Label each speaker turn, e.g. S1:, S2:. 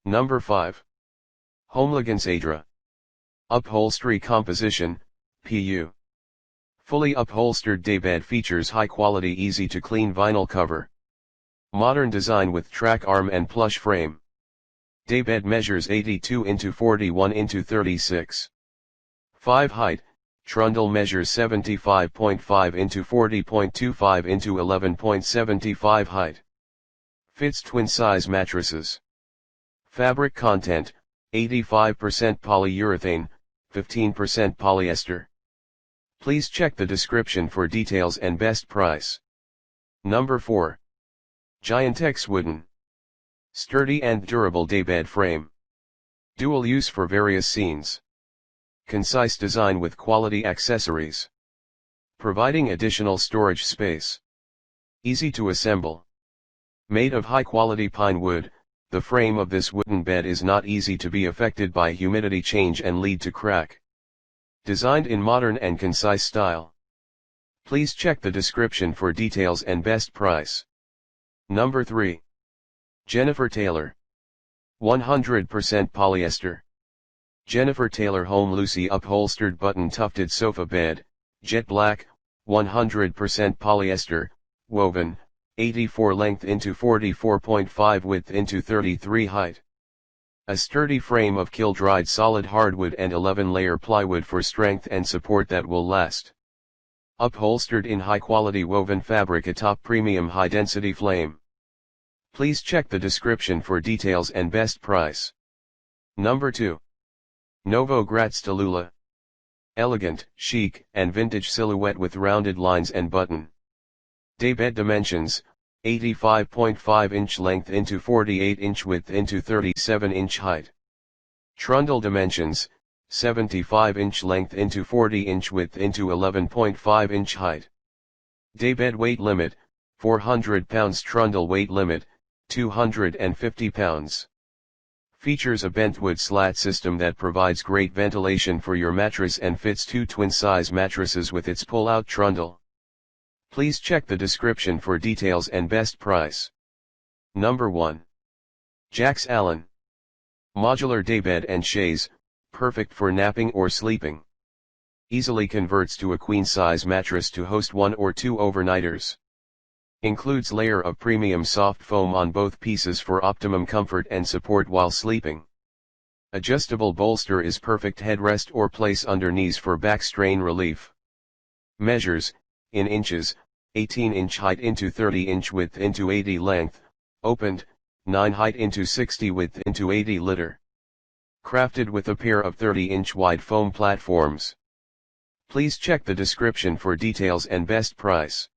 S1: Number 5. Homologansaedra. Upholstery composition, PU. Fully upholstered daybed features high-quality easy-to-clean vinyl cover. Modern design with track arm and plush frame. Daybed measures 82 x 41 x 36. 5 height, trundle measures 75.5 x 40.25 x 11.75 height. Fits twin-size mattresses. Fabric content, 85% polyurethane, 15% polyester. Please check the description for details and best price. Number 4. Giantex wooden. Sturdy and durable daybed frame. Dual use for various scenes. Concise design with quality accessories. Providing additional storage space. Easy to assemble. Made of high-quality pine wood, the frame of this wooden bed is not easy to be affected by humidity change and lead to crack. Designed in modern and concise style. Please check the description for details and best price. Number 3. Jennifer Taylor. 100% polyester. Jennifer Taylor Home Lucy upholstered button tufted sofa bed, jet black, 100% polyester, woven, 84 length into 44.5 width into 33 height. A sturdy frame of kiln-dried solid hardwood and 11-layer plywood for strength and support that will last. Upholstered in high-quality woven fabric atop premium high-density flame. Please check the description for details and best price. Number 2. Novogratz talula. Elegant, chic, and vintage silhouette with rounded lines and button. Daybed dimensions, 85.5 inch length into 48 inch width into 37 inch height. Trundle dimensions, 75 inch length into 40 inch width into 11.5 inch height. Daybed weight limit, 400 pounds. Trundle weight limit, 250 pounds. Features a bentwood slat system that provides great ventilation for your mattress and fits 2 twin-size mattresses with its pull-out trundle. Please check the description for details and best price. Number 1. Jaxallen. Modular daybed and chaise, perfect for napping or sleeping. Easily converts to a queen-size mattress to host 1 or 2 overnighters. Includes layer of premium soft foam on both pieces for optimum comfort and support while sleeping. Adjustable bolster is perfect headrest or place under knees for back strain relief. Measures, in inches, 18 inch height into 30 inch width into 80 length, opened, 9 height into 60 width into 80 liter. Crafted with a pair of 30 inch wide foam platforms. Please check the description for details and best price.